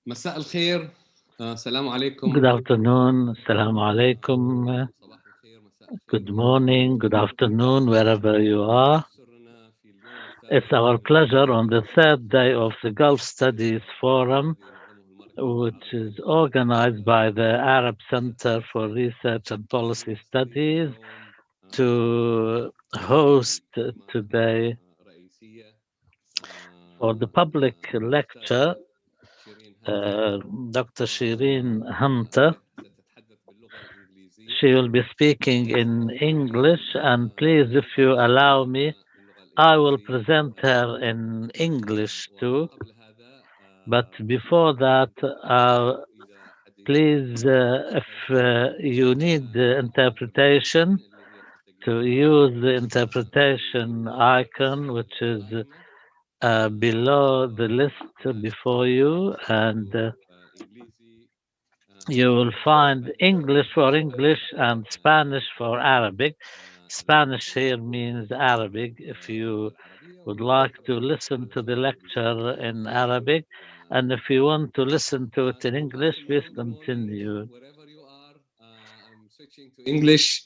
مساء الخير. السلام عليكم. Good afternoon. Assalamu alaikum. Good morning. Good afternoon, wherever you are. It's our pleasure on the third day of the Gulf Studies Forum, which is organized by the Arab Center for Research and Policy Studies, to host today for the public lecture Dr. Shireen Hunter. She will be speaking in English, and please, if you allow me, I will present her in English too. But before that, please, if you need the interpretation, to use the interpretation icon, which is below the list before you, and you will find English for English and Spanish for Arabic. Spanish here means Arabic. If you would like to listen to the lecture in Arabic, and if you want to listen to it in English, please continue. Wherever you are, I'm switching to English.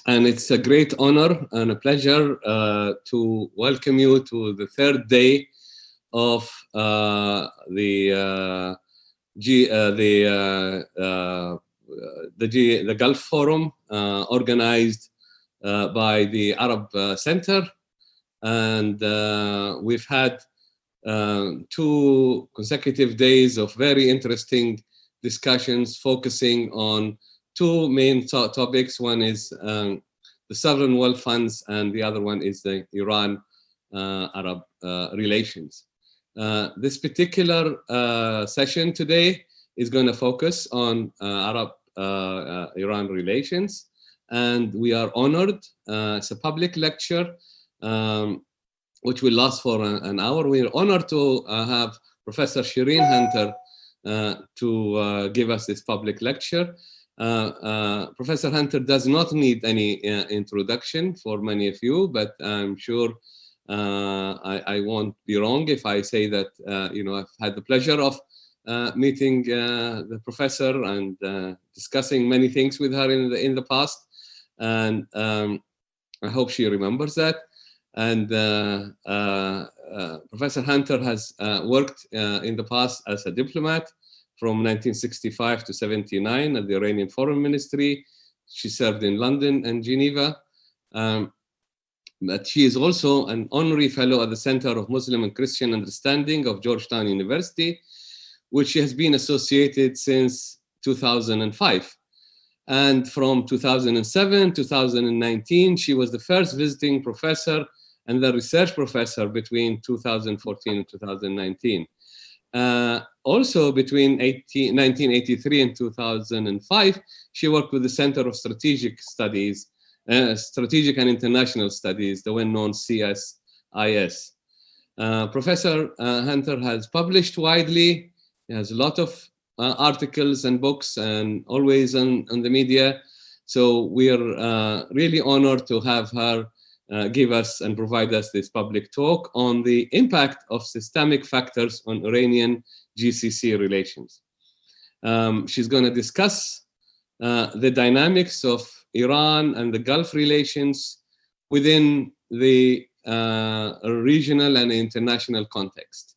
And it's a great honor and a pleasure to welcome you to the third day of the Gulf Forum, organized by the Arab Center, and we've had 2 consecutive days of very interesting discussions focusing on 2 main topics. One is the sovereign wealth funds, and the other one is the Iran-Arab relations. This particular session today is going to focus on Arab-Iran relations, and we are honored. It's a public lecture which will last for an hour. We are honored to have Professor Shireen Hunter to give us this public lecture. Professor Hunter does not need any introduction for many of you, but I'm sure I won't be wrong if I say that I've had the pleasure of meeting the professor and discussing many things with her in the past, and I hope she remembers that. And Professor Hunter has worked in the past as a diplomat from 1965 to 79 at the Iranian Foreign Ministry. She served in London and Geneva. But she is also an honorary fellow at the Center of Muslim and Christian Understanding of Georgetown University, which she has been associated since 2005. And from 2007 to 2019, she was the first visiting professor and the research professor between 2014 and 2019. Also between 1983 and 2005, she worked with the Center of Strategic Studies, Strategic and International Studies, the well-known CSIS. Professor Hunter has published widely. He has a lot of articles and books, and always on the media. So we are really honored to have her give us and provide us this public talk on the impact of systemic factors on Iranian-GCC relations. She's going to discuss the dynamics of Iran and the Gulf relations within the regional and international context.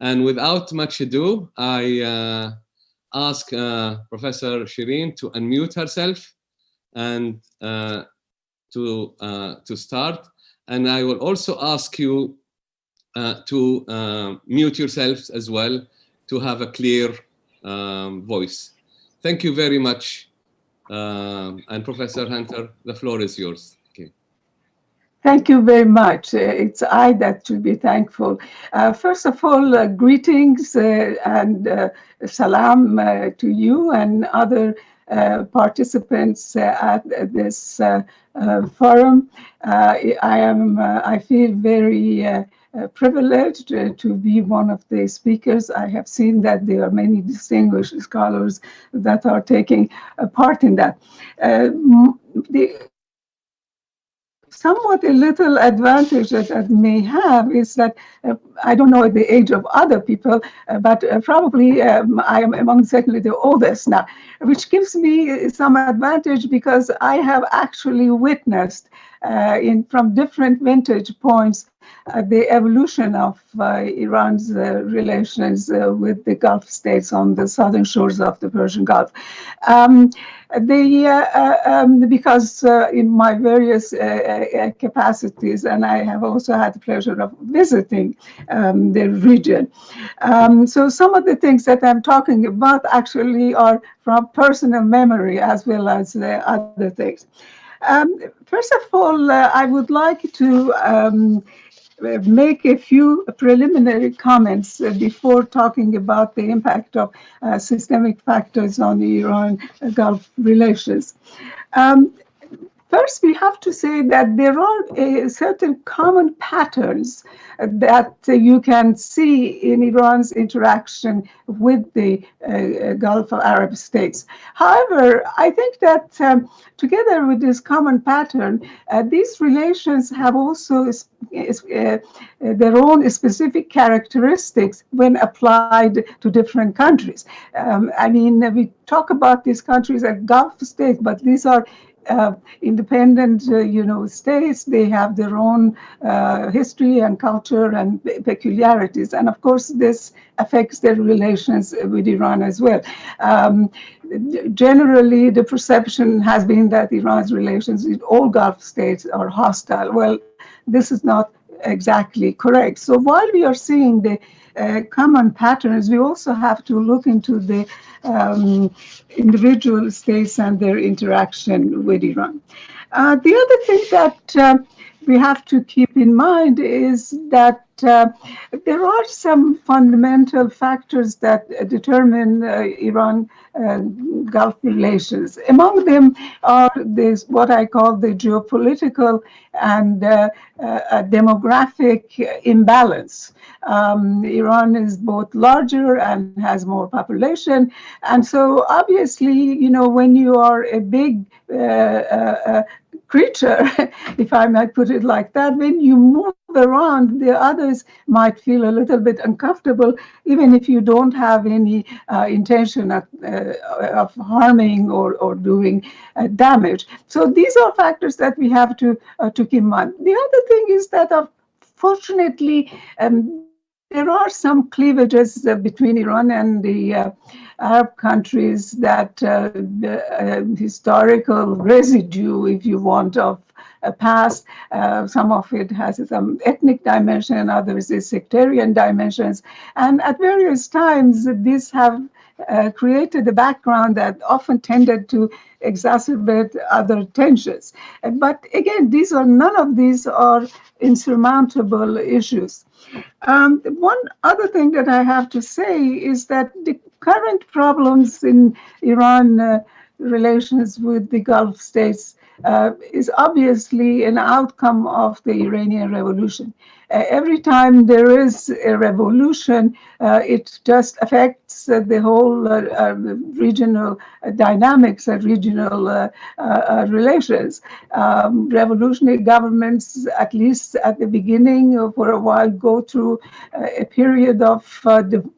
And without much ado, I ask Professor Shireen to unmute herself and to start. And I will also ask you to mute yourselves as well to have a clear voice. Thank you very much. And Professor Hunter, the floor is yours. Okay. Thank you very much. It's I that should be thankful. First of all, greetings and salam to you and other participants at this forum. I feel very privileged to be one of the speakers. I have seen that there are many distinguished scholars that are taking part in that. somewhat a little advantage that I may have is that I don't know the age of other people, but probably I am among certainly the oldest now, which gives me some advantage because I have actually witnessed from different vantage points the evolution of Iran's relations with the Gulf states on the southern shores of the Persian Gulf. Because in my various capacities, and I have also had the pleasure of visiting the region. So some of the things that I'm talking about actually are from personal memory as well as other things. First of all, I would like to make a few preliminary comments before talking about the impact of systemic factors on the Iran-Gulf relations. First, we have to say that there are certain common patterns that you can see in Iran's interaction with the Gulf Arab states. However, I think that together with this common pattern, these relations have also their own specific characteristics when applied to different countries. I mean, we talk about these countries as Gulf states, but these are independent, states. They have their own history and culture and peculiarities, and of course, this affects their relations with Iran as well. Generally, the perception has been that Iran's relations with all Gulf states are hostile. Well, this is not exactly correct. So while we are seeing the common patterns, we also have to look into the individual states and their interaction with Iran. The other thing that we have to keep in mind is that there are some fundamental factors that determine Iran Gulf relations. Among them are this, what I call the geopolitical and demographic imbalance. Iran is both larger and has more population. And so obviously, when you are a big creature, if I might put it like that, when you move around, the others might feel a little bit uncomfortable, even if you don't have any intention of harming or doing damage. So these are factors that we have to keep in mind. The other thing is that, fortunately, there are some cleavages between Iran and the Arab countries that the historical residue, if you want, of a past. Some of it has some ethnic dimension, others is sectarian dimensions. And at various times, these have created a background that often tended to exacerbate other tensions. But again, none of these are insurmountable issues. One other thing that I have to say is that the current problems in Iran relations with the Gulf states is obviously an outcome of the Iranian Revolution. Every time there is a revolution, it just affects the whole regional dynamics and regional relations. Revolutionary governments, at least at the beginning, for a while, go through a period of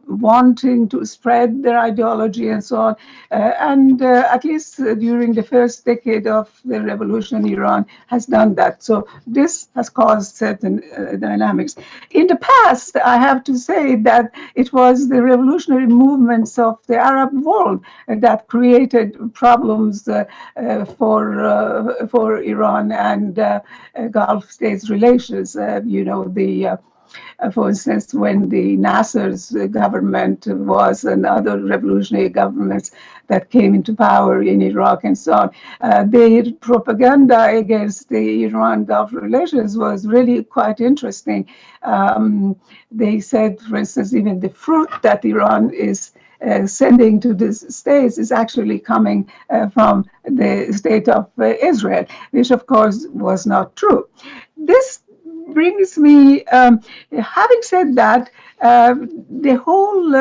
wanting to spread their ideology and so on. And at least during the first decade of the revolution, Iran has done that. So this has caused certain dynamics. In the past, I have to say that it was the revolutionary movements of the Arab world that created problems for Iran and Gulf states relations. For instance, when the Nasser's government was and other revolutionary governments that came into power in Iraq and so on, their propaganda against the Iran-Gulf relations was really quite interesting. They said, for instance, even the fruit that Iran is sending to these states is actually coming from the state of Israel, which of course was not true. This brings me, having said that, the whole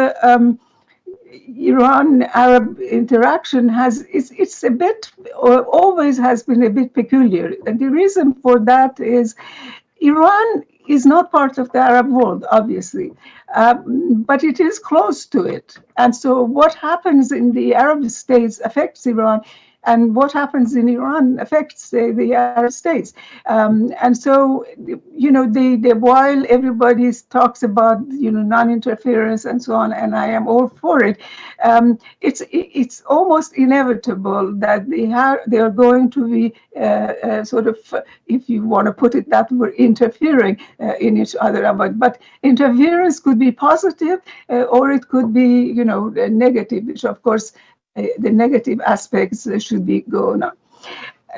Iran-Arab interaction it's a bit, or always has been a bit peculiar. And the reason for that is Iran is not part of the Arab world, obviously, but it is close to it. And so what happens in the Arab states affects Iran, and what happens in Iran affects the Arab states. And so, while everybody talks about, non-interference and so on, and I am all for it, it's almost inevitable that they are going to be sort of, if you want to put it that way, interfering in each other. But interference could be positive, or it could be, negative, which of course the negative aspects should be going on.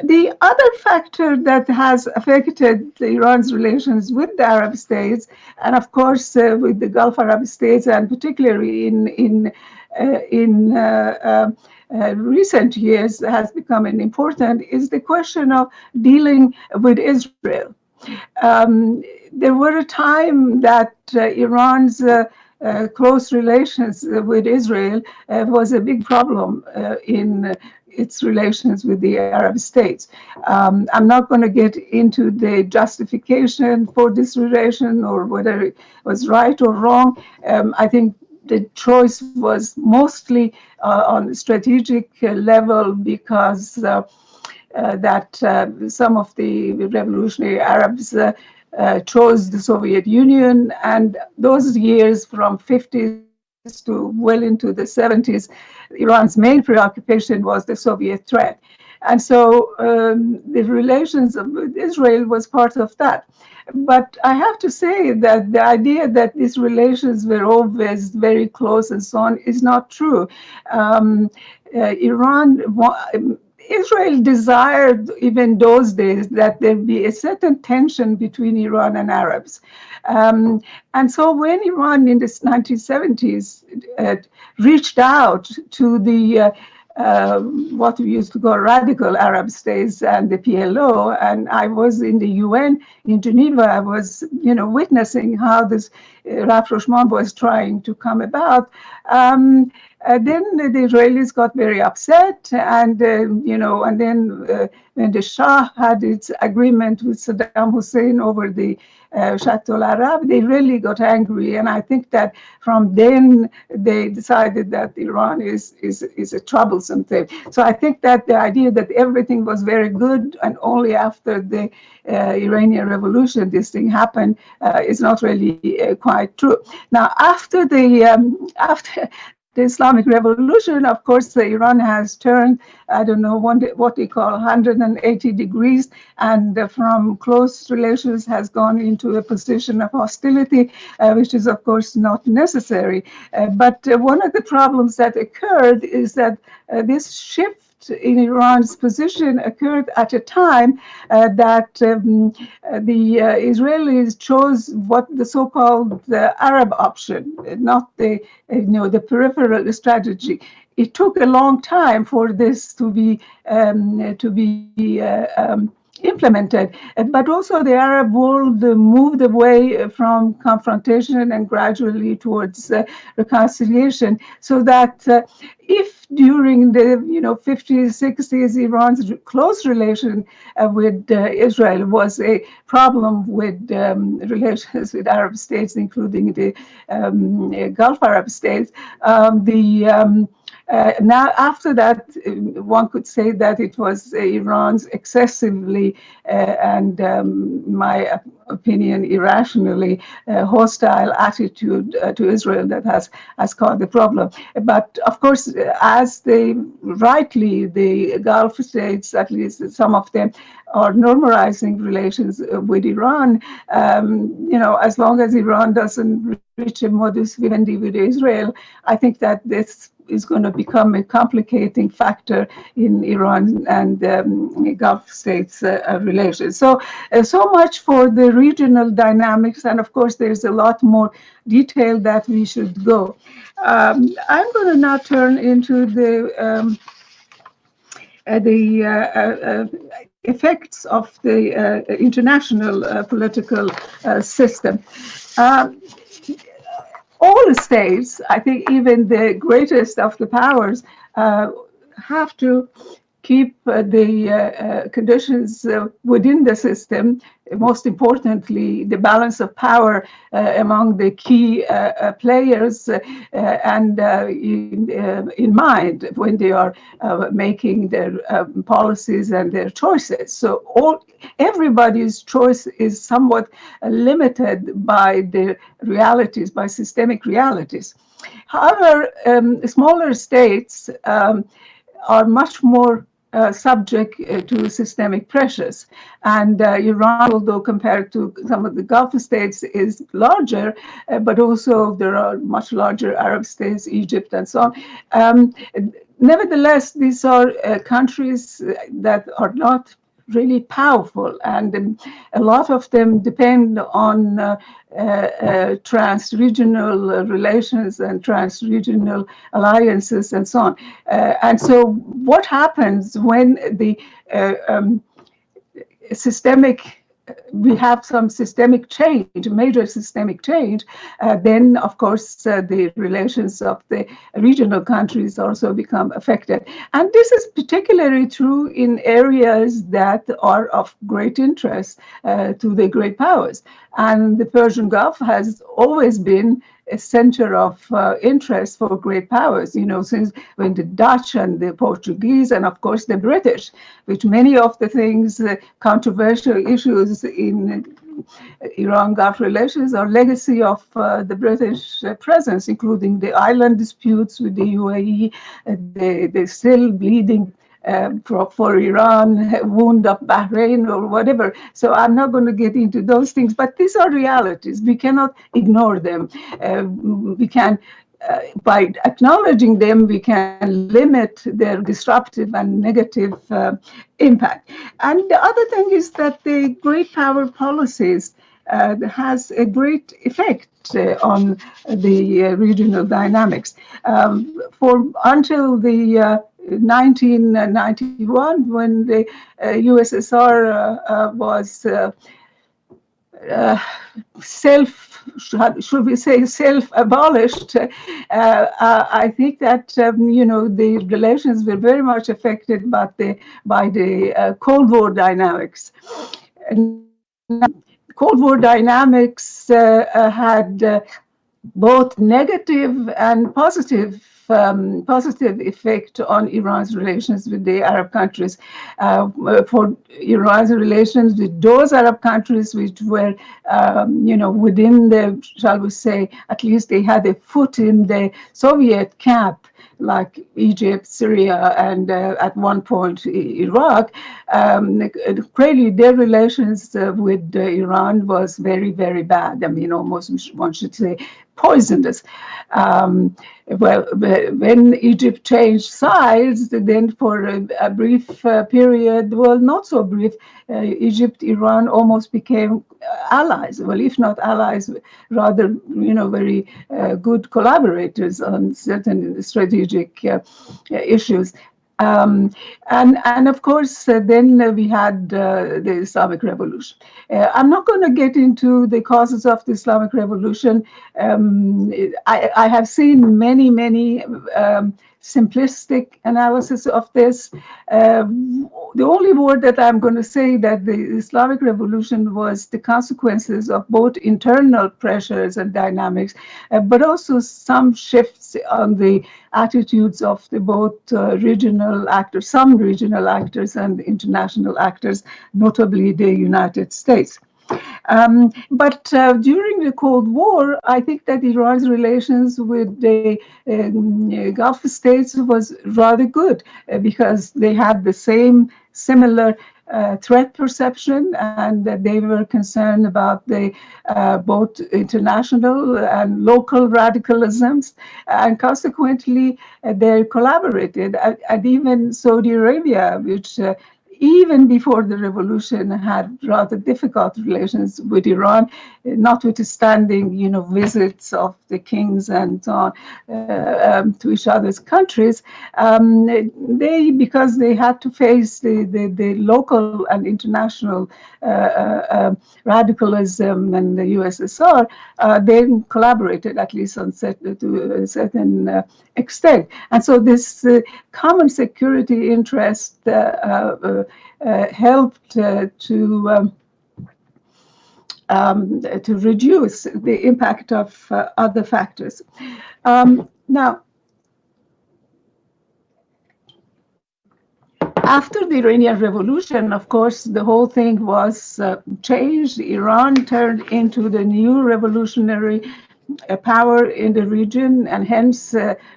The other factor that has affected Iran's relations with the Arab states, and of course with the Gulf Arab states, and particularly in recent years has become an important, is the question of dealing with Israel. There were a time that Iran's close relations with Israel was a big problem in its relations with the Arab states. I'm not going to get into the justification for this relation or whether it was right or wrong. I think the choice was mostly on strategic level because some of the revolutionary Arabs chose the Soviet Union, and those years from 50s to well into the 70s, Iran's main preoccupation was the Soviet threat. And so the relations with Israel was part of that. But I have to say that the idea that these relations were always very close and so on is not true. Israel desired, even those days, that there be a certain tension between Iran and Arabs. And so when Iran in the 1970s reached out to the what we used to call radical Arab states and the PLO, and I was in the UN in Geneva, I was, witnessing how this rapprochement was trying to come about. Then the Israelis got very upset, and and then when the Shah had its agreement with Saddam Hussein over the Chateau Arab, they really got angry, and I think that from then they decided that Iran is a troublesome thing. So I think that the idea that everything was very good and only after the Iranian Revolution this thing happened is not really quite true. Now, after the Islamic Revolution, of course, Iran has turned, I don't know, what they call 180 degrees, and from close relations has gone into a position of hostility, which is, of course, not necessary. But one of the problems that occurred is that this shift in Iran's position occurred at a time that the Israelis chose what the so-called Arab option, not the peripheral strategy. It took a long time for this to be implemented, but also the Arab world moved away from confrontation and gradually towards reconciliation, so that if during the 50s, 60s, Iran's close relation with Israel was a problem with relations with Arab states, including the Gulf Arab states, now, after that, one could say that it was Iran's excessively and, my opinion, irrationally hostile attitude to Israel that has caused the problem. But of course, as the Gulf states, at least some of them, are normalizing relations with Iran, as long as Iran doesn't reach a modus vivendi with Israel, I think that this is going to become a complicating factor in Iran and Gulf states' relations. So much for the regional dynamics, and of course there's a lot more detail that we should go. I'm going to now turn into the effects of the international political system. all states, I think even the greatest of the powers, have to keep the conditions within the system, most importantly, the balance of power among the key players and in mind when they are making their policies and their choices. So everybody's choice is somewhat limited by the realities, by systemic realities. However, smaller states are much more subject to systemic pressures. And Iran, although compared to some of the Gulf states, is larger, but also there are much larger Arab states, Egypt, and so on. Nevertheless, these are countries that are not really powerful, and a lot of them depend on trans-regional relations and trans-regional alliances and so on. And so what happens when the we have some systemic change, major systemic change, then of course the relations of the regional countries also become affected. And this is particularly true in areas that are of great interest to the great powers. And the Persian Gulf has always been a center of interest for great powers, since when the Dutch and the Portuguese and of course the British, which many of the things, controversial issues in Iran-Gulf relations are legacy of the British presence, including the island disputes with the UAE, the still bleeding for Iran, wound of Bahrain or whatever. So I'm not going to get into those things, but these are realities. We cannot ignore them. We can, by acknowledging them, we can limit their disruptive and negative impact. And the other thing is that the great power policies has a great effect on the regional dynamics. Until the 1991, when the USSR was self-abolished, I think that the relations were very much affected by the Cold War dynamics. And Cold War dynamics had both negative and positive effect on Iran's relations with the Arab countries. For Iran's relations with those Arab countries which were, within the, shall we say, at least they had a foot in the Soviet camp, like Egypt, Syria, and at one point Iraq, clearly their relations with Iran was very, very bad. I mean, almost one should say poisonous. Well, when Egypt changed sides, then for a brief period, well, not so brief, Egypt, Iran almost became allies. Well, if not allies, rather, very good collaborators on certain strategic issues. And of course, then we had the Islamic Revolution. I'm not going to get into the causes of the Islamic Revolution. I have seen many simplistic analysis of this. The only word that I'm going to say that the Islamic Revolution was the consequences of both internal pressures and dynamics, but also some shifts on the attitudes of the both regional actors, some regional actors and international actors, notably the United States. But during the Cold War, I think that Iran's relations with the Gulf states was rather good because they had the similar threat perception, and they were concerned about the both international and local radicalisms, and consequently they collaborated. And even Saudi Arabia, which even before the revolution, had rather difficult relations with Iran, notwithstanding, visits of the kings and so on to each other's countries. Because they had to face the local and international radicalism and the USSR, they collaborated, at least to a certain extent. And so this common security interest helped to reduce the impact of other factors. Now, after the Iranian Revolution, of course, the whole thing was changed. Iran turned into the new revolutionary power in the region, and hence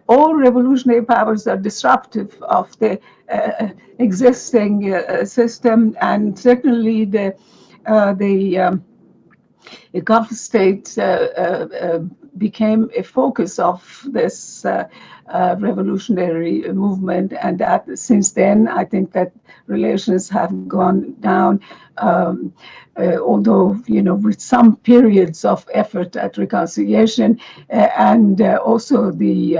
all revolutionary powers are disruptive of the existing system, and certainly the Gulf states became a focus of this revolutionary movement, and that since then I think that relations have gone down, although with some periods of effort at reconciliation, and also the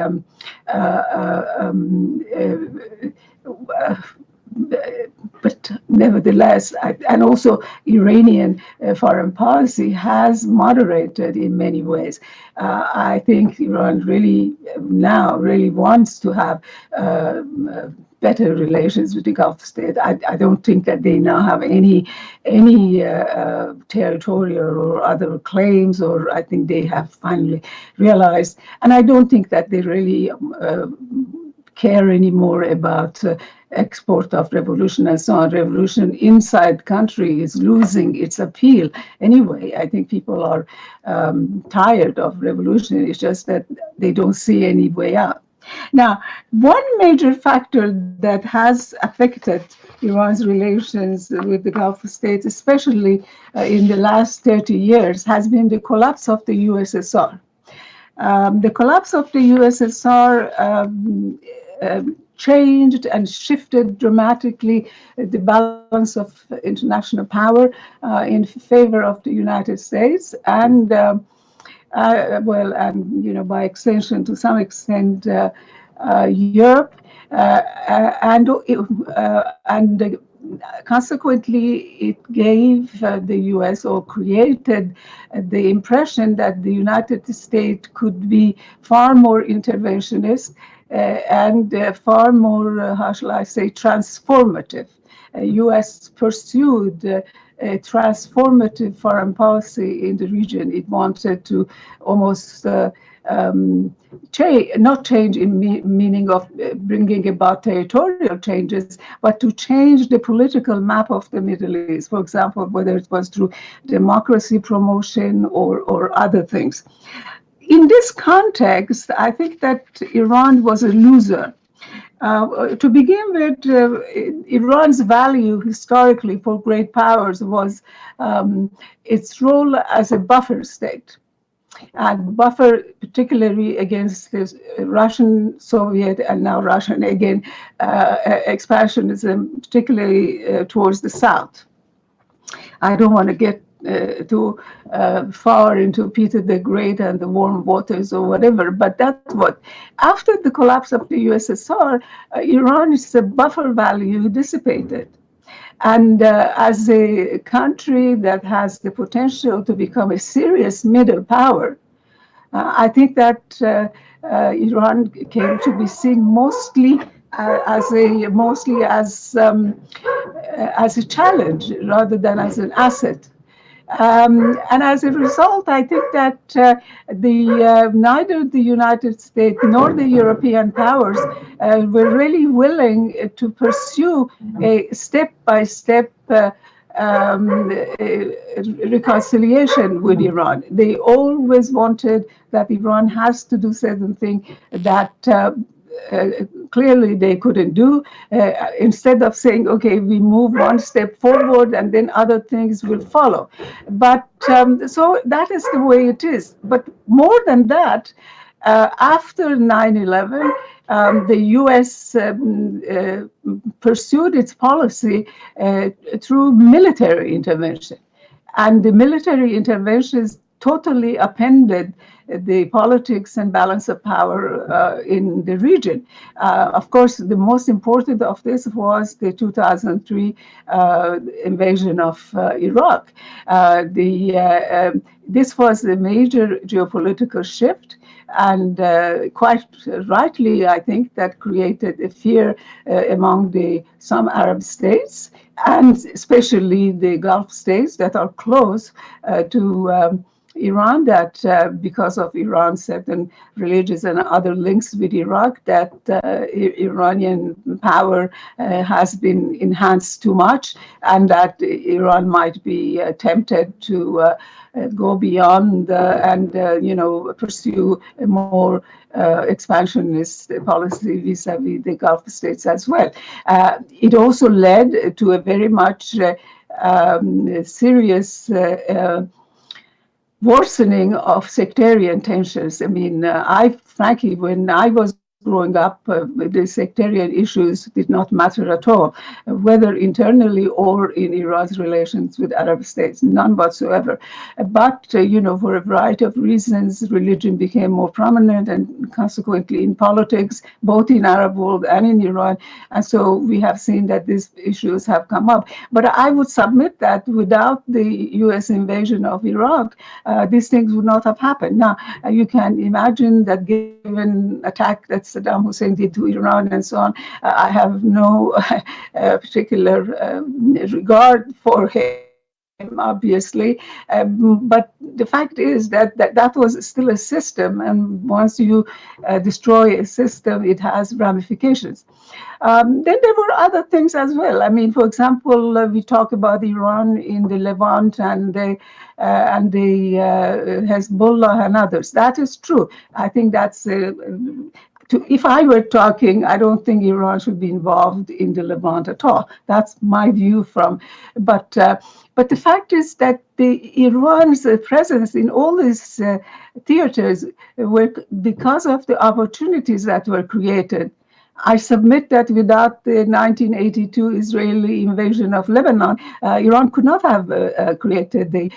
but nevertheless, and also Iranian foreign policy has moderated in many ways. I think Iran really wants to have better relations with the Gulf state. I don't think that they now have any territorial or other claims, or I think they have finally realized, and I don't think that they really care anymore about export of revolution and so on. Revolution inside country is losing its appeal anyway. I think people are tired of revolution. It's just that they don't see any way out. Now, one major factor that has affected Iran's relations with the Gulf states, especially in the last 30 years, has been the collapse of the USSR. The collapse of the USSR changed and shifted dramatically the balance of international power in favor of the United States, and by extension, to some extent, Europe, and consequently, it gave the U.S. or created the impression that the United States could be far more interventionist and far more, how shall I say, transformative. U.S. pursued a transformative foreign policy in the region. It wanted to almost not change in meaning of bringing about territorial changes, but to change the political map of the Middle East, for example, whether it was through democracy promotion or other things. In this context, I think that Iran was a loser. To begin with, Iran's value historically for great powers was its role as a buffer state, and buffer particularly against this Russian, Soviet, and now Russian again expansionism, particularly towards the south. I don't want to get too far into Peter the Great and the warm waters or whatever, but that's what. After the collapse of the USSR, Iran's buffer value dissipated. And as a country that has the potential to become a serious middle power, I think that Iran came to be seen mostly as a challenge rather than as an asset. And as a result, I think that neither the United States nor the European powers were really willing to pursue a step-by-step reconciliation with Iran. They always wanted that Iran has to do certain things that clearly they couldn't do. Instead of saying, okay, we move one step forward and then other things will follow. But so that is the way it is. But more than that, After 9/11, the U.S. Pursued its policy through military intervention. And the military interventions totally upended the politics and balance of power in the region. Of course, the most important of this was the 2003 invasion of Iraq. This was a major geopolitical shift, and quite rightly, I think, that created a fear among some Arab states, and especially the Gulf states that are close to Iran, that because of Iran's certain religious and other links with Iraq, that Iranian power has been enhanced too much, and that Iran might be tempted to go beyond and pursue a more expansionist policy vis-a-vis the Gulf states as well. It also led to a very much serious worsening of sectarian tensions. I mean, frankly, when I was growing up, the sectarian issues did not matter at all, whether internally or in Iran's relations with Arab states, none whatsoever. But, for a variety of reasons, religion became more prominent, and consequently in politics, both in Arab world and in Iran. And so we have seen that these issues have come up. But I would submit that without the U.S. invasion of Iraq, these things would not have happened. Now, you can imagine that given attack that Saddam Hussein did to Iran and so on, I have no particular regard for him, obviously, but the fact is that was still a system, and once you destroy a system, it has ramifications. Then there were other things as well. I mean, for example, we talk about Iran in the Levant and the Hezbollah and others. That is true. I think that's if I were talking, I don't think Iran should be involved in the Levant at all. That's my view but the fact is that Iran's presence in all these theaters were because of the opportunities that were created. I submit that without the 1982 Israeli invasion of Lebanon, Iran could not have created the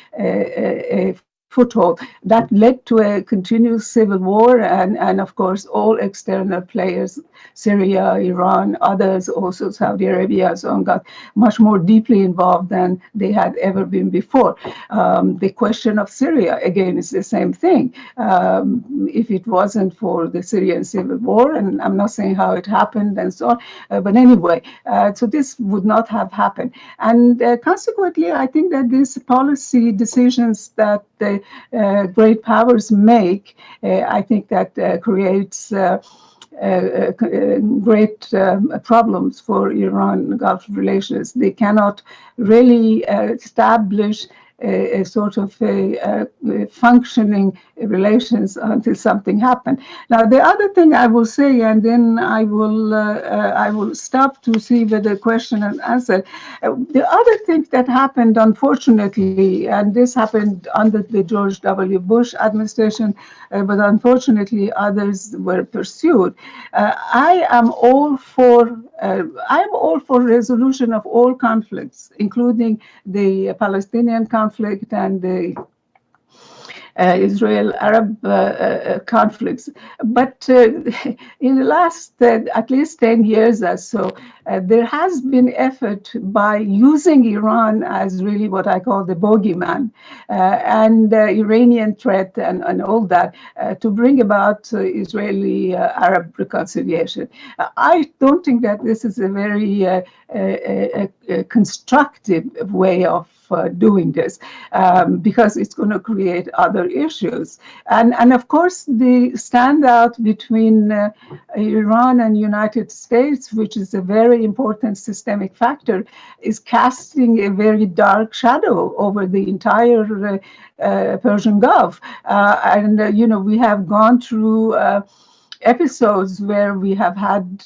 foothold that led to a continuous civil war, and of course all external players, Syria, Iran, others, also Saudi Arabia and so on, got much more deeply involved than they had ever been before. The question of Syria, again, is the same thing. If it wasn't for the Syrian civil war, and I'm not saying how it happened and so on, but anyway, so this would not have happened. And consequently, I think that these policy decisions that the great powers make, I think that creates great problems for Iran-Gulf relations. They cannot really establish a sort of functioning relations until something happened. Now, the other thing I will say, and then I will stop to see whether the question and answer. The other thing that happened, unfortunately, and this happened under the George W. Bush administration, but unfortunately others were pursued. I am all for resolution of all conflicts, including the Palestinian conflict and the Israel-Arab conflicts. But in the last at least 10 years or so, there has been effort by using Iran as really what I call the bogeyman and Iranian threat and all that to bring about Israeli-Arab reconciliation. I don't think that this is a very constructive way of doing this because it's going to create other issues. And of course, the standout between Iran and United States, which is a very important systemic factor, is casting a very dark shadow over the entire Persian Gulf. We have gone through episodes where we have had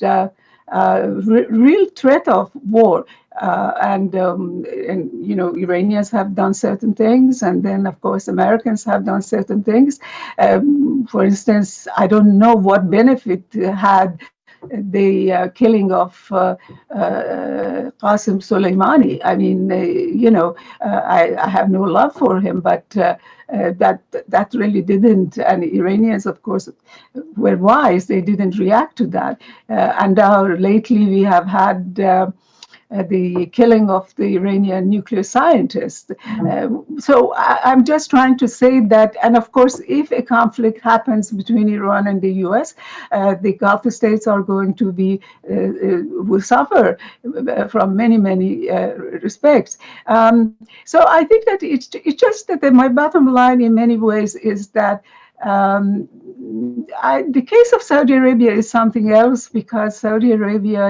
real threat of war. and you know, Iranians have done certain things, and then of course Americans have done certain things. For instance, I don't know what benefit had the killing of Qasem Soleimani. I mean, you know, I have no love for him, but that really didn't. And Iranians, of course, were wise. They didn't react to that. And now lately we have had the killing of the Iranian nuclear scientist. So I'm just trying to say that, and of course, if a conflict happens between Iran and the US, the Gulf states are going to be, will suffer from many, many respects. So I think that it's just that my bottom line in many ways is that the case of Saudi Arabia is something else, because Saudi Arabia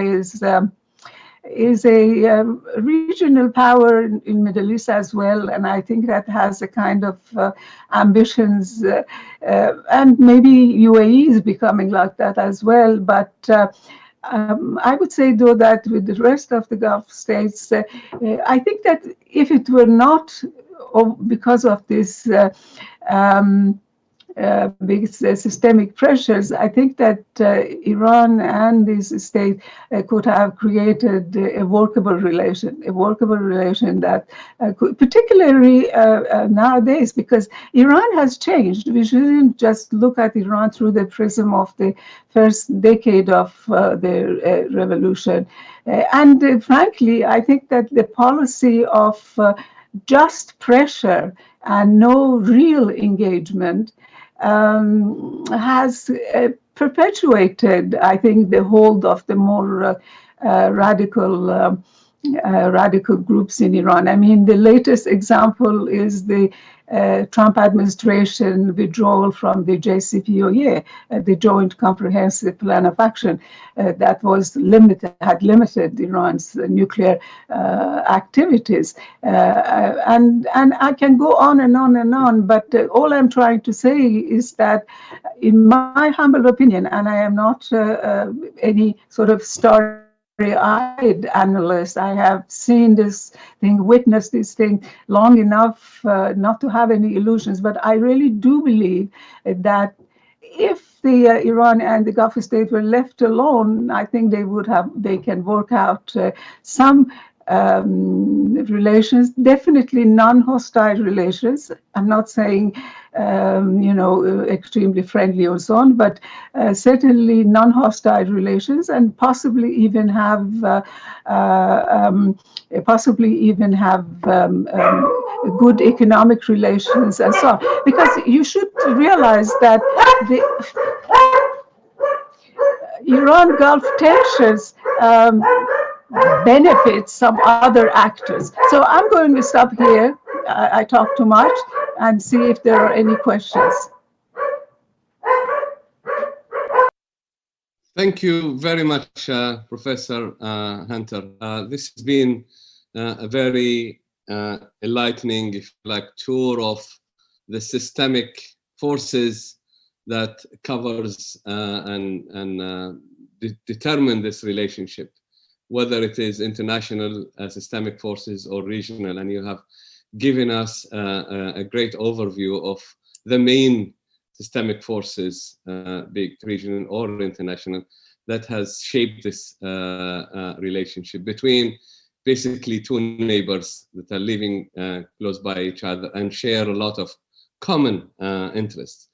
is a regional power in Middle East as well, and I think that has a kind of ambitions, and maybe UAE is becoming like that as well. But I would say, though, that with the rest of the Gulf states, I think that if it were not because of this big systemic pressures, I think that Iran and this state could have created a workable relation that could, particularly nowadays, because Iran has changed. We shouldn't just look at Iran through the prism of the first decade of the revolution. And frankly, I think that the policy of just pressure and no real engagement has perpetuated, I think, the hold of the more radical groups in Iran. I mean, the latest example is the Trump administration withdrawal from the JCPOA, the Joint Comprehensive Plan of Action, that was had limited Iran's nuclear activities, and I can go on and on and on. But all I'm trying to say is that, in my humble opinion, and I am not any sort of starry-eyed analyst, I have seen this thing, witnessed this thing long enough not to have any illusions. But I really do believe that if the Iran and the Gulf state were left alone, I think they can work out some relations, definitely non-hostile relations. I'm not saying, you know, extremely friendly or so on, but certainly non-hostile relations, and possibly even have good economic relations and so on. Because you should realize that the Iran-Gulf tensions benefit some other actors. So I'm going to stop here. I talk too much, and see if there are any questions. Thank you very much, Professor Hunter. This has been a very enlightening, if you like, tour of the systemic forces that covers and determine this relationship, whether it is international systemic forces or regional. And you have given us a great overview of the main systemic forces, be it regional or international, that has shaped this relationship between basically two neighbors that are living close by each other and share a lot of common interests.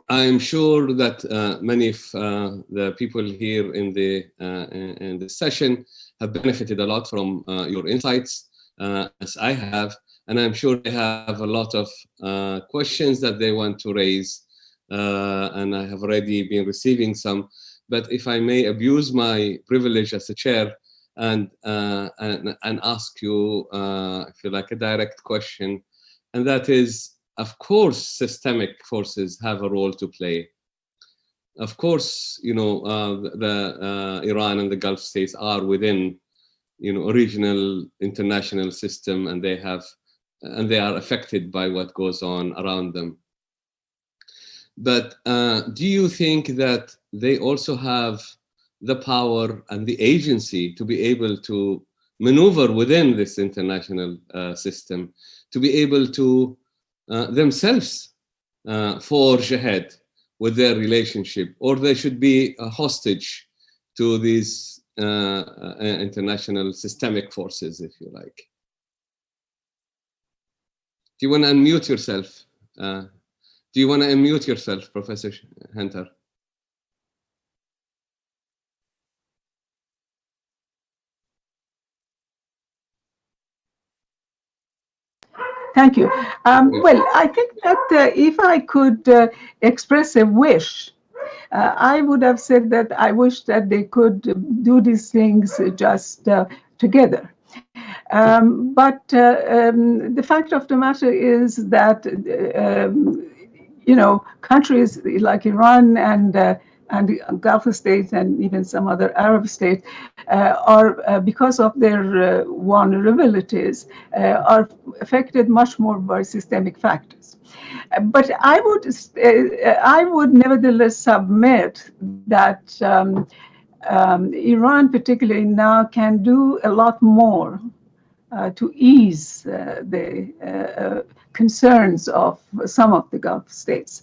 I'm sure that many of the people here in the session have benefited a lot from your insights, as I have, and I'm sure they have a lot of questions that they want to raise, and I have already been receiving some. But if I may abuse my privilege as a chair and ask you, if you like, a direct question, and that is, of course, systemic forces have a role to play. Of course, you know, Iran and the Gulf states are within, you know, a regional international system, and they are affected by what goes on around them. But do you think that they also have the power and the agency to be able to maneuver within this international system, to be able to themselves forge ahead with their relationship, or they should be a hostage to these international systemic forces, if you like. Do you want to unmute yourself? Do you want to unmute yourself, Professor Hunter? Thank you. Well, I think that if I could express a wish, I would have said that I wish that they could do these things just together. But the fact of the matter is that, countries like Iran and Gulf states and even some other Arab states are, because of their vulnerabilities, are affected much more by systemic factors. But I would nevertheless submit that Iran, particularly now, can do a lot more to ease the concerns of some of the Gulf states.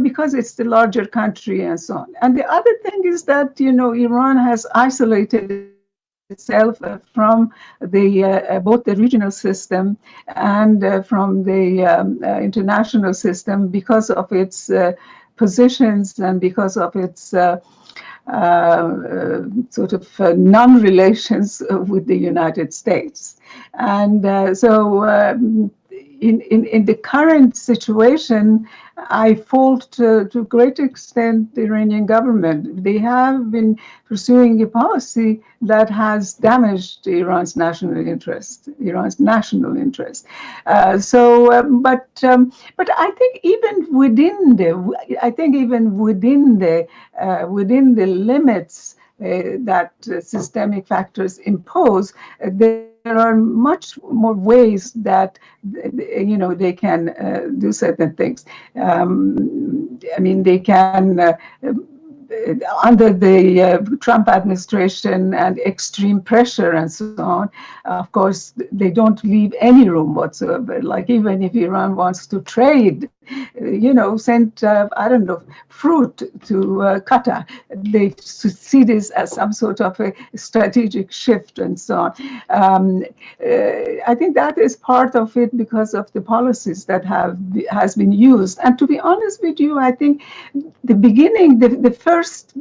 Because it's the larger country and so on. And the other thing is that, Iran has isolated itself from the both the regional system and from the international system because of its positions and because of its sort of non-relations with the United States. And so in the current situation, I fault to a great extent the Iranian government. They have been pursuing a policy that has damaged Iran's national interest. But I think even within the limits that systemic factors impose, there are much more ways that they can do certain things. They can under the Trump administration and extreme pressure and so on, of course, they don't leave any room whatsoever. Like even if Iran wants to trade, send, fruit to Qatar, they see this as some sort of a strategic shift and so on. I think that is part of it because of the policies that has been used. And to be honest with you, I think the beginning, the first,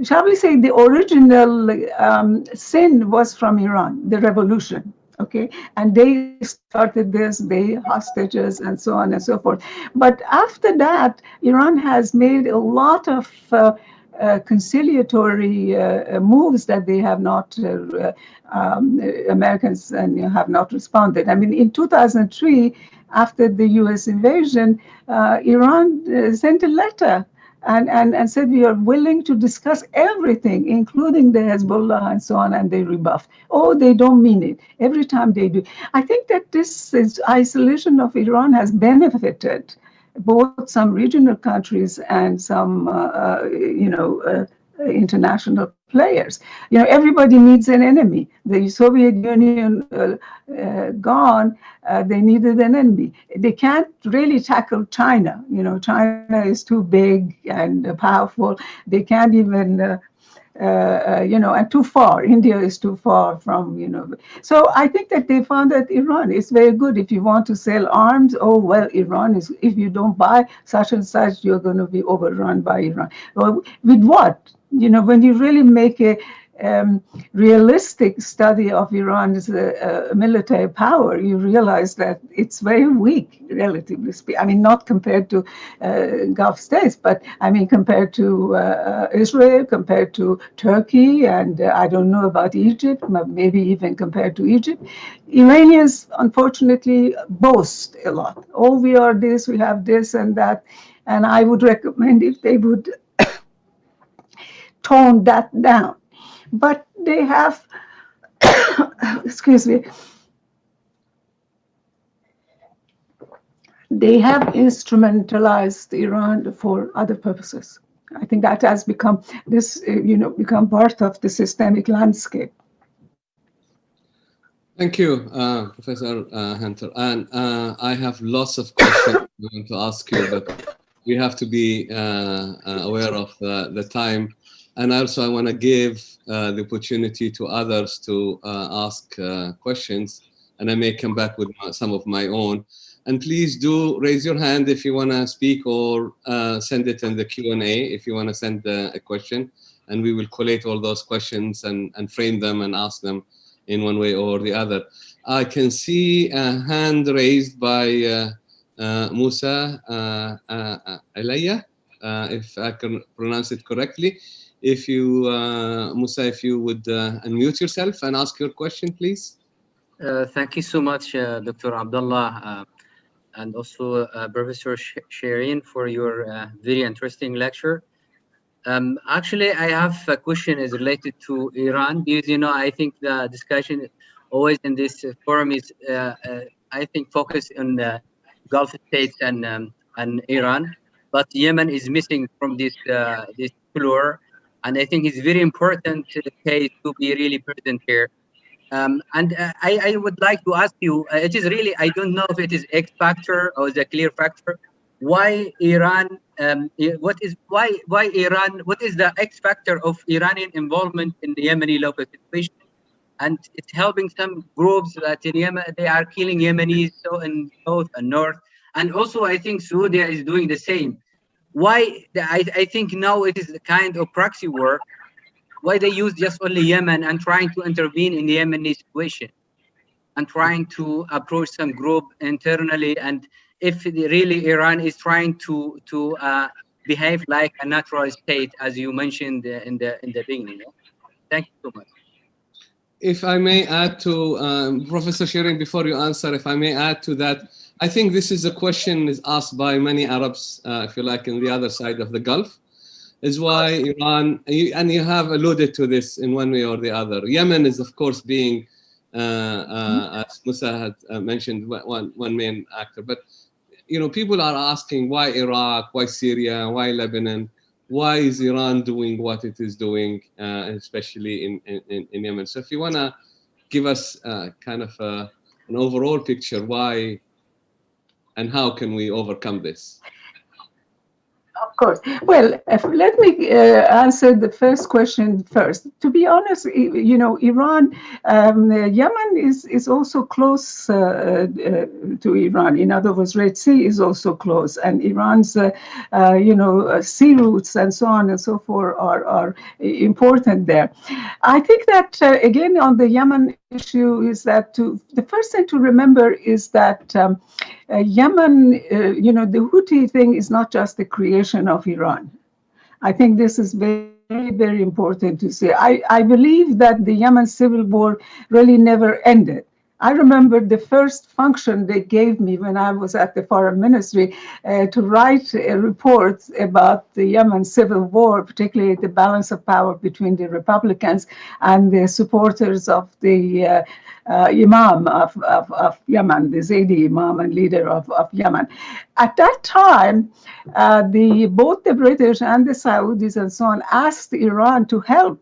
shall we say, the original sin was from Iran, the revolution. Okay, and they started this, they hostages and so on and so forth. But after that, Iran has made a lot of conciliatory moves that they have not, Americans have not responded. I mean, in 2003, after the US invasion, Iran sent a letter and said we are willing to discuss everything, including the Hezbollah and so on, and they rebuffed. Oh, they don't mean it. Every time they do. I think that this isolation of Iran has benefited both some regional countries and some, international players. Everybody needs an enemy. The Soviet Union gone, they needed an enemy. They can't really tackle China. China is too big and powerful. They can't even, and too far. India is too far from, So I think that they found that Iran is very good. If you want to sell arms, oh, well, Iran is, if you don't buy such and such, you're going to be overrun by Iran. Well, with what? When you really make a realistic study of Iran's military power, you realize that it's very weak, relatively speaking. I mean, not compared to Gulf states, but I mean, compared to Israel, compared to Turkey, and I don't know about Egypt, maybe even compared to Egypt. Iranians, unfortunately, boast a lot. Oh, we are this, we have this and that. And I would recommend if they would tone that down. But they have, excuse me, they have instrumentalized Iran for other purposes. I think that has become become part of the systemic landscape. Thank you, Professor Hunter. And I have lots of questions I want to ask you, but we have to be aware of the time. And also, I want to give the opportunity to others to ask questions, and I may come back with some of my own. And please do raise your hand if you want to speak, or send it in the Q&A if you want to send a question, and we will collate all those questions and frame them and ask them in one way or the other. I can see a hand raised by Musa Alaya, if I can pronounce it correctly. If you, Musa, if you would unmute yourself and ask your question, please. Thank you so much, Dr. Abdullah, and also Professor Shireen, for your very interesting lecture. Actually, I have a question is related to Iran, because I think the discussion always in this forum is I think focused on the Gulf states and Iran, but Yemen is missing from this this floor, and I think it's very important case to be really present here. And I would like to ask you, it is really, I don't know if it is X factor or the clear factor, why Iran, what is Iran, what is the X factor of Iranian involvement in the Yemeni local situation? And it's helping some groups that in Yemen, they are killing Yemenis so in south and north. And also I think Saudi is doing the same. Why, I think now it is a kind of proxy war. Why they use just only Yemen and trying to intervene in the Yemeni situation and trying to approach some group internally, and if really Iran is trying to behave like a natural state, as you mentioned in the beginning. Thank you so much. If I may add to Professor Shireen, before you answer, if I may add to that, I think this is a question is asked by many Arabs, if you like, in the other side of the Gulf, is why Iran, and you have alluded to this in one way or the other. Yemen is, of course, being, as Musa had mentioned, one main actor. But, people are asking why Iraq, why Syria, why Lebanon, why is Iran doing what it is doing, especially in Yemen? So if you want to give us kind of an overall picture, why and how can we overcome this? Of course. Well, let me answer the first question first. To be honest, Iran, Yemen is also close to Iran. In other words, Red Sea is also close, and Iran's, sea routes and so on and so forth are important there. I think that again on the Yemen issue is that the first thing to remember is that. Yemen, the Houthi thing is not just the creation of Iran. I think this is very, very important to say. I believe that the Yemen civil war really never ended. I remember the first function they gave me when I was at the Foreign Ministry to write a report about the Yemen civil war, particularly the balance of power between the Republicans and the supporters of the Imam of Yemen, the Zaidi Imam and leader of Yemen. At that time, both the British and the Saudis and so on asked Iran to help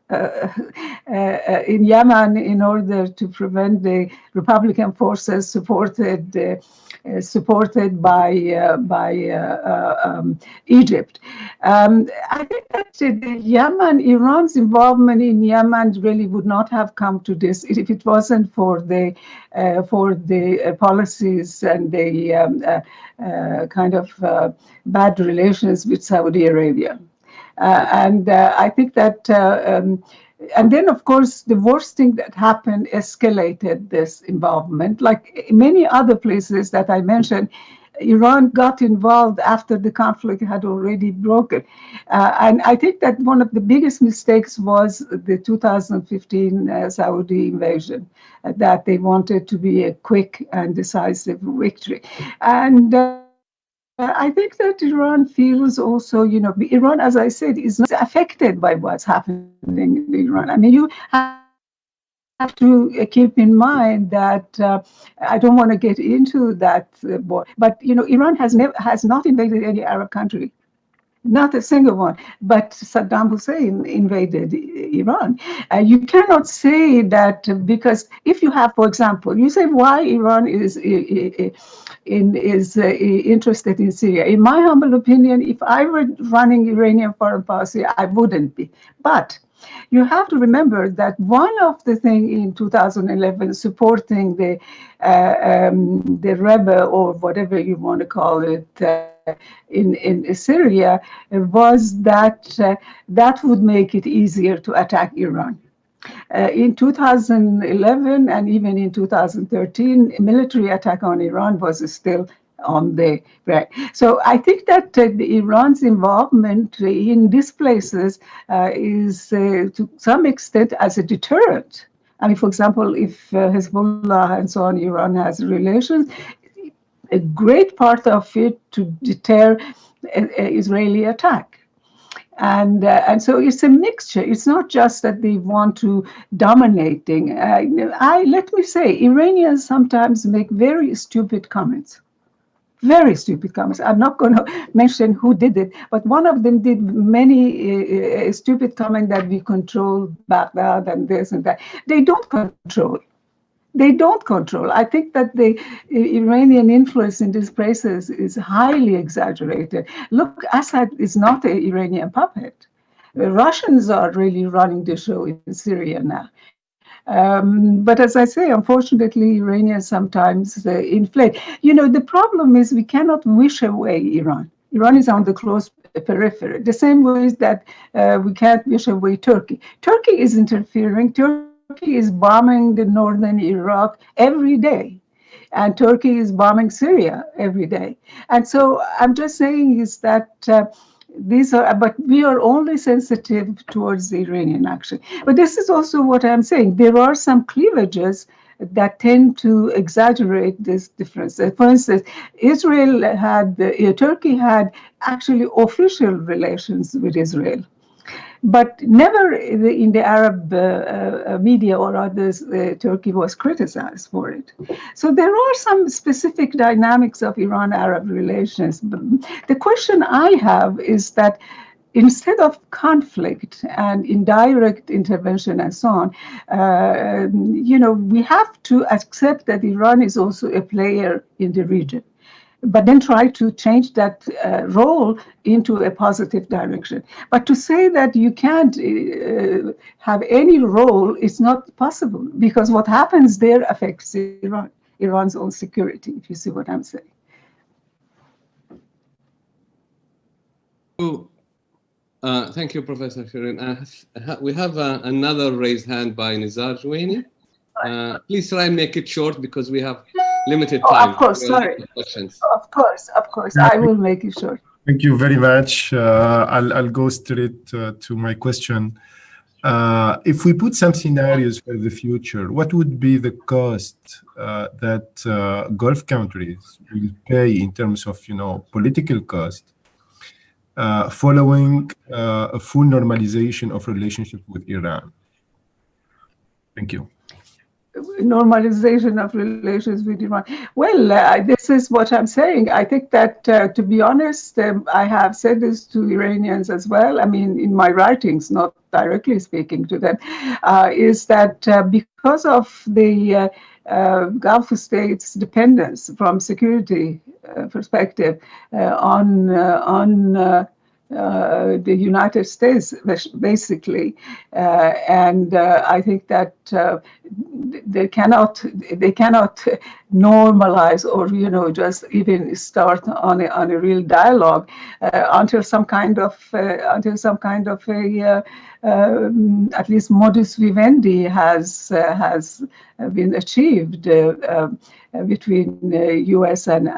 in Yemen in order to prevent the Republican forces supported by Egypt. I think that Iran's involvement in Yemen really would not have come to this if it wasn't for the policies and the kind of bad relations with Saudi Arabia. And I think that, and then of course, the worst thing that happened escalated this involvement. Like many other places that I mentioned, Iran got involved after the conflict had already broken. And I think that one of the biggest mistakes was the 2015 Saudi invasion, that they wanted to be a quick and decisive victory. And I think that Iran feels also, Iran, as I said, is not affected by what's happening in Iran. I mean, you have have to keep in mind that I don't want to get into that, but Iran has not invaded any Arab country. Not a single one, but Saddam Hussein invaded Iran. You cannot say that because if you have, for example, you say why Iran is interested in Syria. In my humble opinion, if I were running Iranian foreign policy, I wouldn't be. But you have to remember that one of the things in 2011 supporting the rebel or whatever you want to call it in Syria was that that would make it easier to attack Iran. In 2011 and even in 2013, a military attack on Iran was still on the right. So I think that Iran's involvement in these places is to some extent as a deterrent. I mean, for example, if Hezbollah and so on, Iran has relations, a great part of it to deter Israeli attack. And so it's a mixture. It's not just that they want to dominating. Let me say, Iranians sometimes make very stupid comments. Very stupid comments. I'm not going to mention who did it, but one of them did many stupid comments that we control Baghdad and this and that. They don't control. They don't control. I think that the Iranian influence in these places is highly exaggerated. Look, Assad is not an Iranian puppet. The Russians are really running the show in Syria now. But as I say, unfortunately, Iranians sometimes inflate. The problem is we cannot wish away Iran. Iran is on the close periphery. The same way that we can't wish away Turkey. Turkey is interfering. Turkey is bombing the northern Iraq every day, and Turkey is bombing Syria every day. And so I'm just saying is that but we are only sensitive towards the Iranian action. But this is also what I'm saying. There are some cleavages that tend to exaggerate this difference. For instance, Turkey had actually official relations with Israel, but never in the Arab media or others, Turkey was criticized for it. So there are some specific dynamics of Iran-Arab relations. The question I have is that instead of conflict and indirect intervention and so on, we have to accept that Iran is also a player in the region, but then try to change that role into a positive direction. But to say that you can't have any role is not possible, because what happens there affects Iran's own security, if you see what I'm saying. Thank you, Professor Shireen. We have another raised hand by Nizar Joueni. Please try and make it short because we have limited time. Of course, sorry. Questions. Of course, I will make it short. Thank you very much. I'll go straight to my question. If we put some scenarios for the future, what would be the cost that Gulf countries will pay in terms of, political cost following a full normalization of relationship with Iran? Thank you. Normalization of relations with Iran. Well, this is what I'm saying. I think that, to be honest, I have said this to Iranians as well. I mean, in my writings, not directly speaking to them, is that because of the Gulf states' dependence from security perspective on the United States, basically, and I think that they cannot normalize or just even start on a real dialogue until some kind of a at least modus vivendi has been achieved between U.S. and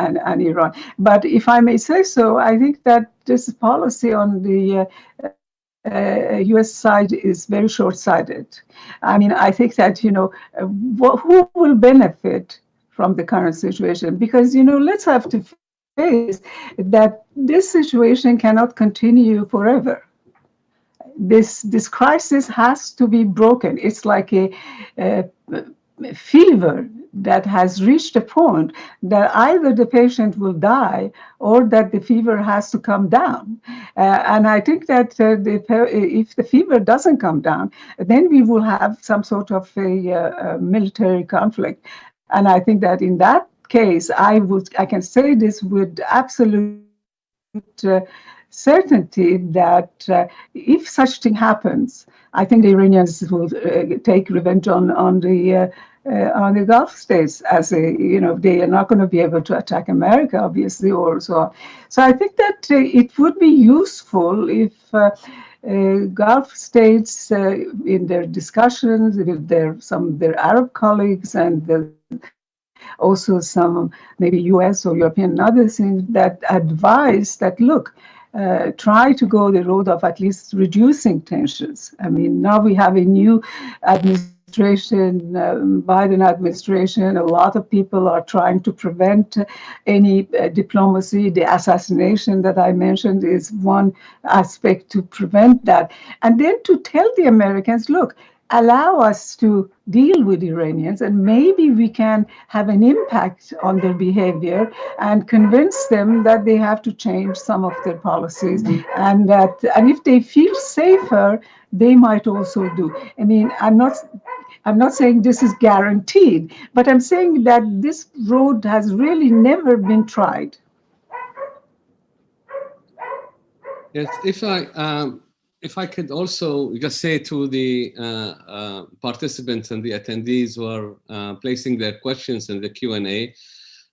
Iran. But if I may say so, I think that this policy on the U.S. side is very short-sighted. I mean, I think that, who will benefit from the current situation? Because, let's have to face that this situation cannot continue forever. this crisis has to be broken. It's like a fever that has reached a point that either the patient will die or that the fever has to come down. And I think that if the fever doesn't come down, then we will have some sort of a military conflict. And I think that in that case, I can say this with absolute certainty that if such thing happens, I think the Iranians will take revenge on the Gulf states, as they are not going to be able to attack America, obviously, or so on. So I think that it would be useful if Gulf states, in their discussions with some of their Arab colleagues and also some maybe US or European and other things, that advise that, look, try to go the road of at least reducing tensions. I mean, now we have a new administration, Biden administration. A lot of people are trying to prevent any diplomacy. The assassination that I mentioned is one aspect to prevent that. And then to tell the Americans, look, allow us to deal with Iranians, and maybe we can have an impact on their behavior and convince them that they have to change some of their policies, and if they feel safer, they might also do. I mean, I'm not saying this is guaranteed, but I'm saying that this road has really never been tried. Yes, if I could also just say to the participants and the attendees who are placing their questions in the Q&A,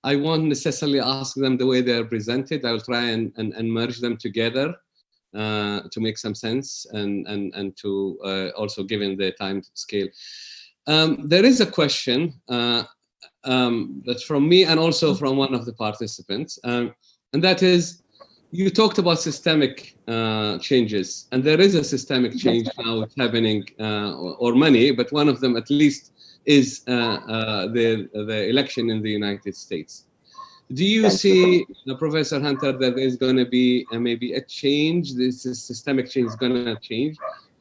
I won't necessarily ask them the way they are presented. I will try and merge them together to make some sense and to also given the time scale. There is a question that's from me and also from one of the participants, and that is, you talked about systemic changes, and there is a systemic change now happening, or many, but one of them at least is the election in the United States. Do you see, Professor Hunter, that there's going to be maybe a change? This systemic change is going to change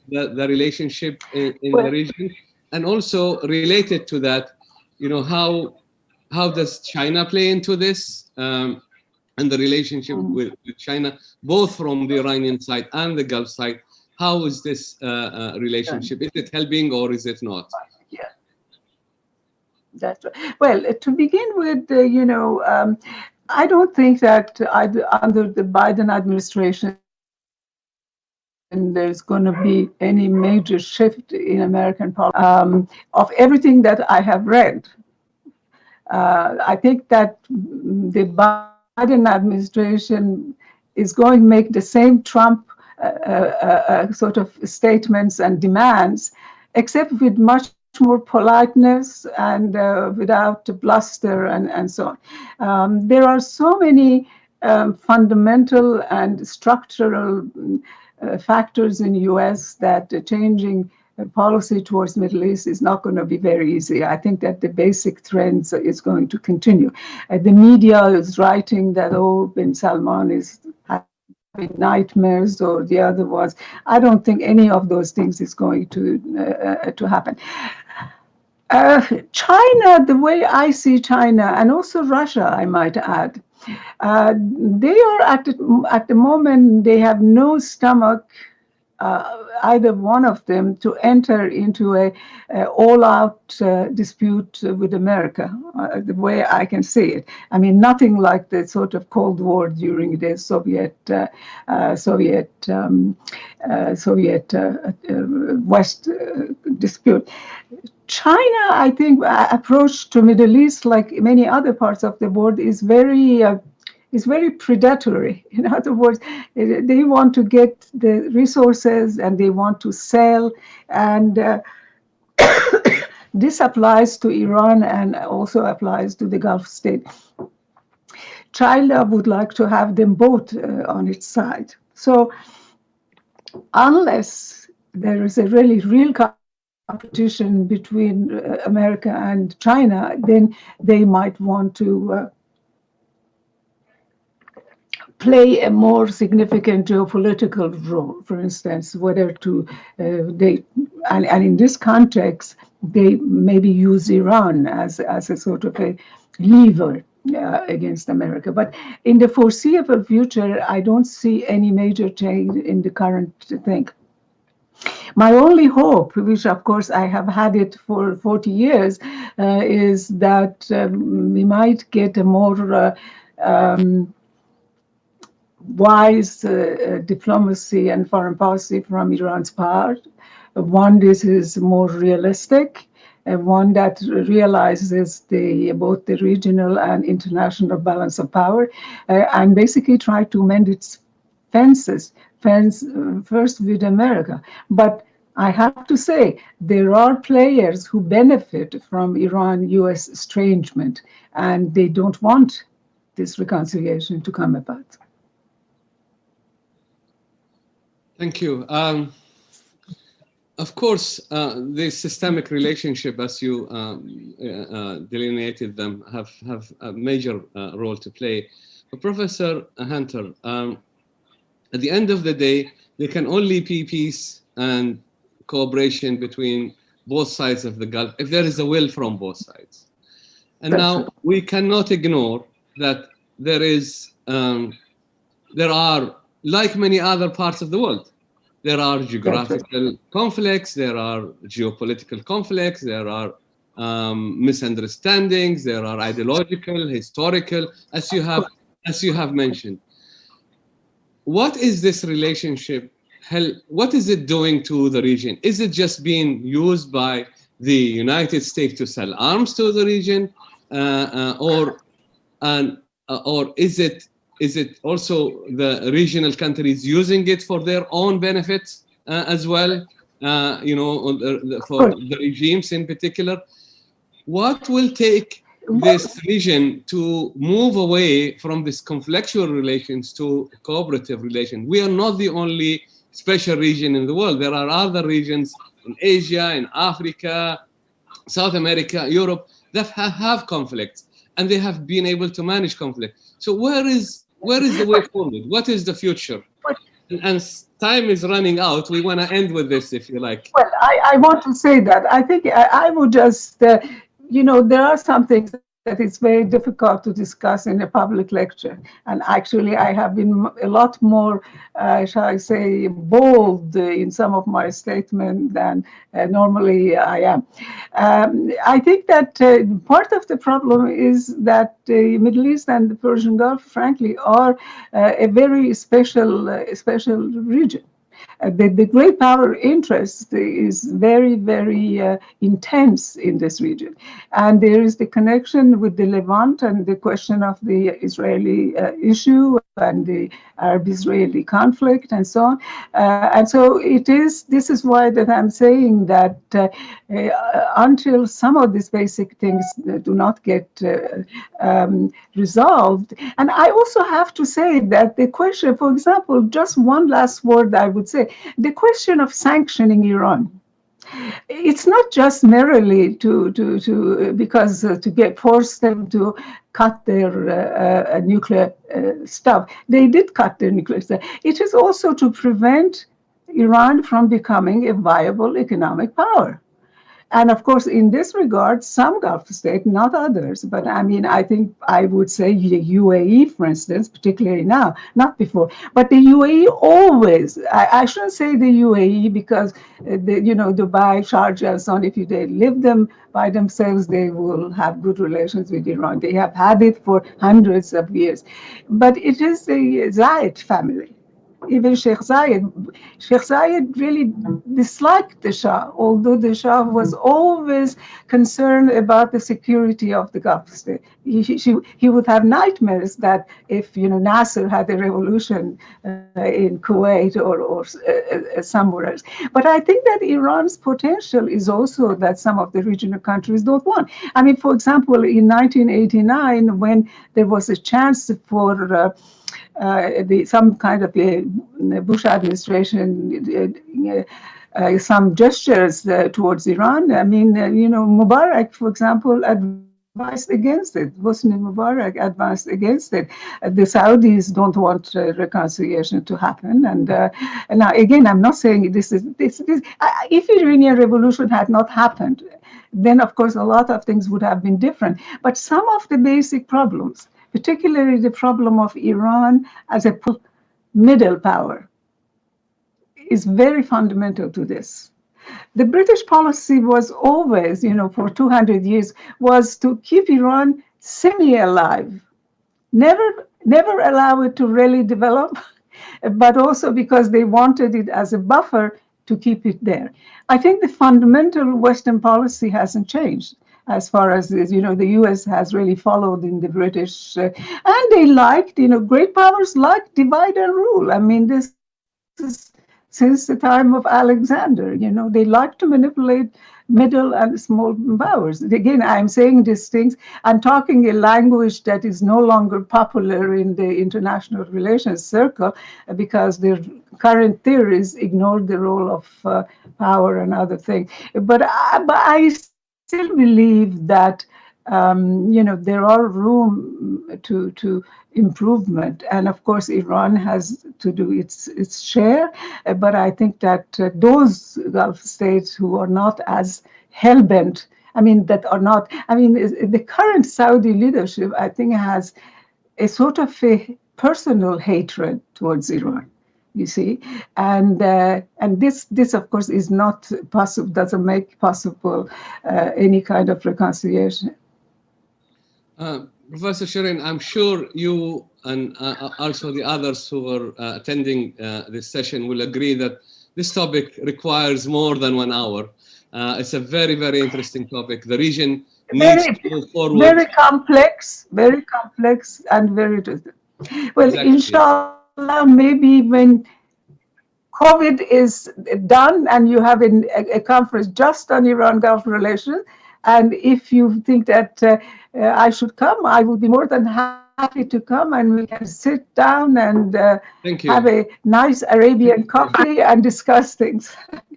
the relationship in the region? And also related to that, how does China play into this? And the relationship with China, both from the Iranian side and the Gulf side, how is this relationship? Is it helping or is it not? Yeah, that's right. Well, to begin with, I don't think that under the Biden administration, there's going to be any major shift in American policy. Of everything that I have read, I think that the Biden administration is going to make the same Trump sort of statements and demands, except with much more politeness and without bluster and so on. There are so many fundamental and structural factors in the U.S. that changing policy towards Middle East is not going to be very easy. I think that the basic trends is going to continue. The media is writing that, bin Salman is having nightmares or the other was. I don't think any of those things is going to happen. China, the way I see China, and also Russia, I might add, they are at the moment, they have no stomach, either one of them, to enter into a all-out dispute with America, the way I can see it. I mean, nothing like the sort of Cold War during the Soviet West dispute. China, I think, approach to Middle East, like many other parts of the world, is very predatory. In other words, they want to get the resources and they want to sell, and this applies to Iran and also applies to the Gulf state. China would like to have them both on its side. So unless there is a really real competition between America and China, then they might want to play a more significant geopolitical role. For instance, whether to and in this context, they maybe use Iran as a sort of a lever against America. But in the foreseeable future, I don't see any major change in the current thing. My only hope, which of course I have had it for 40 years, is that we might get a more wise diplomacy and foreign policy from Iran's part. One, this is more realistic, one that realizes both the regional and international balance of power, and basically try to mend its fence first with America. But I have to say, there are players who benefit from Iran-US estrangement, and they don't want this reconciliation to come about. Thank you. Of course, the systemic relationship, as you delineated them, have a major role to play. But Professor Hunter, at the end of the day, there can only be peace and cooperation between both sides of the Gulf if there is a will from both sides. And now we cannot ignore that there are, like many other parts of the world, there are geographical conflicts, there are geopolitical conflicts, there are misunderstandings, there are ideological, historical, as you have mentioned. What is this relationship? What is it doing to the region? Is it just being used by the United States to sell arms to the region, or is it also the regional countries using it for their own benefits as well? For the regimes in particular, what will take this region to move away from this conflictual relations to cooperative relations? We are not the only special region in the world. There are other regions in Asia, in Africa, South America, Europe that have conflicts, and they have been able to manage conflict. So where is the way forward? What is the future? And time is running out. We want to end with this, if you like. Well, I want to say that I think I would just, there are some things that it's very difficult to discuss in a public lecture. And actually, I have been a lot more, shall I say, bold in some of my statements than normally I am. I think that part of the problem is that the Middle East and the Persian Gulf, frankly, are a very special region. The great power interest is very, very intense in this region. And there is the connection with the Levant and the question of the Israeli issue and the Arab-Israeli conflict and so on. And so this is why that I'm saying that until some of these basic things do not get resolved. And I also have to say that the question, for example, just one last word I would say, the question of sanctioning Iran. It's not just merely to force them to cut their nuclear stuff. They did cut their nuclear stuff. It is also to prevent Iran from becoming a viable economic power. And of course, in this regard, some Gulf states, not others, but I mean, I think I would say the UAE, for instance, particularly now, not before, but the UAE always, I shouldn't say the UAE because, Dubai, Sharjah, and so on, if they live them by themselves, they will have good relations with Iran. They have had it for hundreds of years. But it is the Zayed family. Even Sheikh Zayed really disliked the Shah, although the Shah was always concerned about the security of the Gulf state. He would have nightmares that if Nasser had a revolution in Kuwait or somewhere else. But I think that Iran's potential is also that some of the regional countries don't want. I mean, for example, in 1989, when there was a chance for some kind of a Bush administration, some gestures towards Iran. I mean, Mubarak, for example, advised against it. Hosni Mubarak advised against it. The Saudis don't want reconciliation to happen. And now, again, I'm not saying this. If Iranian Revolution had not happened, then, of course, a lot of things would have been different. But some of the basic problems, particularly the problem of Iran as a middle power, is very fundamental to this. The British policy was always, for 200 years, was to keep Iran semi-alive, never allow it to really develop, but also because they wanted it as a buffer to keep it there. I think the fundamental Western policy hasn't changed as far as this, the US has really followed in the British, and they liked, great powers like divide and rule. I mean, this is since the time of Alexander, they like to manipulate middle and small powers. Again, I'm saying these things, I'm talking a language that is no longer popular in the international relations circle because their current theories ignore the role of power and other things. But I still believe that there are room to improvement, and of course Iran has to do its share. But I think that those Gulf states who are not as hell-bent, the current Saudi leadership, I think, has a sort of a personal hatred towards Iran. You see, and this of course is not possible. Doesn't make possible any kind of reconciliation. Professor Shireen, I'm sure you and also the others who are attending this session will agree that this topic requires more than 1 hour. It's a very, very interesting topic. The region needs to move forward. Very complex, and very interesting. Well, exactly. Inshallah, maybe when COVID is done and you have a conference just on Iran-Gulf relations, and if you think that I should come, I would be more than happy to come, and we can sit down and have a nice Arabian coffee and discuss things.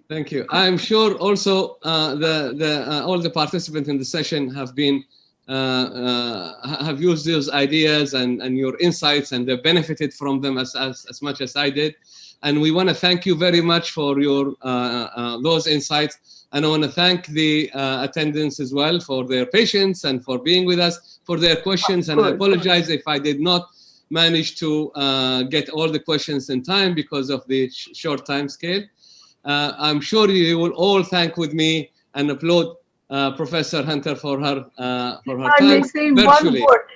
Thank you. I'm sure also all the participants in the session have been have used those ideas and your insights, and they've benefited from them as much as I did. And we want to thank you very much for your those insights. And I want to thank the attendants as well for their patience and for being with us, for their questions. And I apologize if I did not manage to get all the questions in time because of the short time scale. I'm sure you will all thank with me and applaud Professor Hunter for her time. I may say virtually. One word.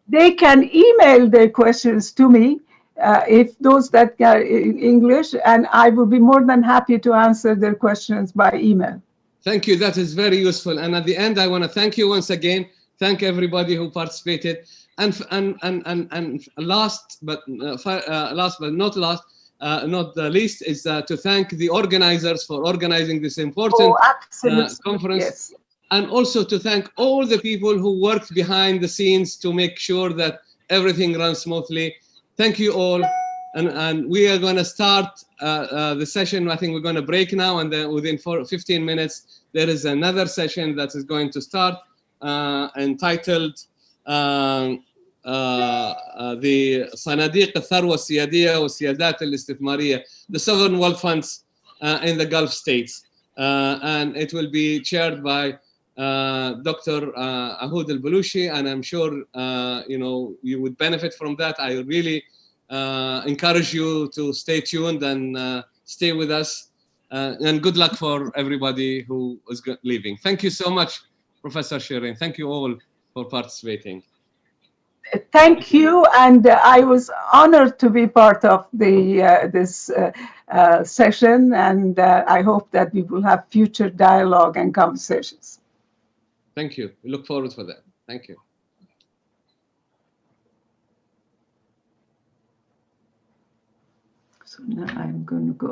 They can email their questions to me. If those that are in English, and I will be more than happy to answer their questions by email. Thank you. That is very useful. And at the end, I want to thank you once again. Thank everybody who participated. And last but not the least is to thank the organizers for organizing this important conference. Yes. And also to thank all the people who worked behind the scenes to make sure that everything runs smoothly. Thank you all, and we are going to start the session. I think we're going to break now, and then within 15 minutes, there is another session that is going to start entitled the صناديق الثروة السيادية والسيادات الاستثمارية, the sovereign wealth funds in the Gulf states. And it will be chaired by Dr. Ahood al-Balushi, and I'm sure you would benefit from that. I really encourage you to stay tuned and stay with us. And good luck for everybody who is leaving. Thank you so much, Professor Shireen. Thank you all for participating. Thank you, and I was honored to be part of this session, and I hope that we will have future dialogue and conversations. Thank you. We look forward for that. Thank you. So now I'm going to go.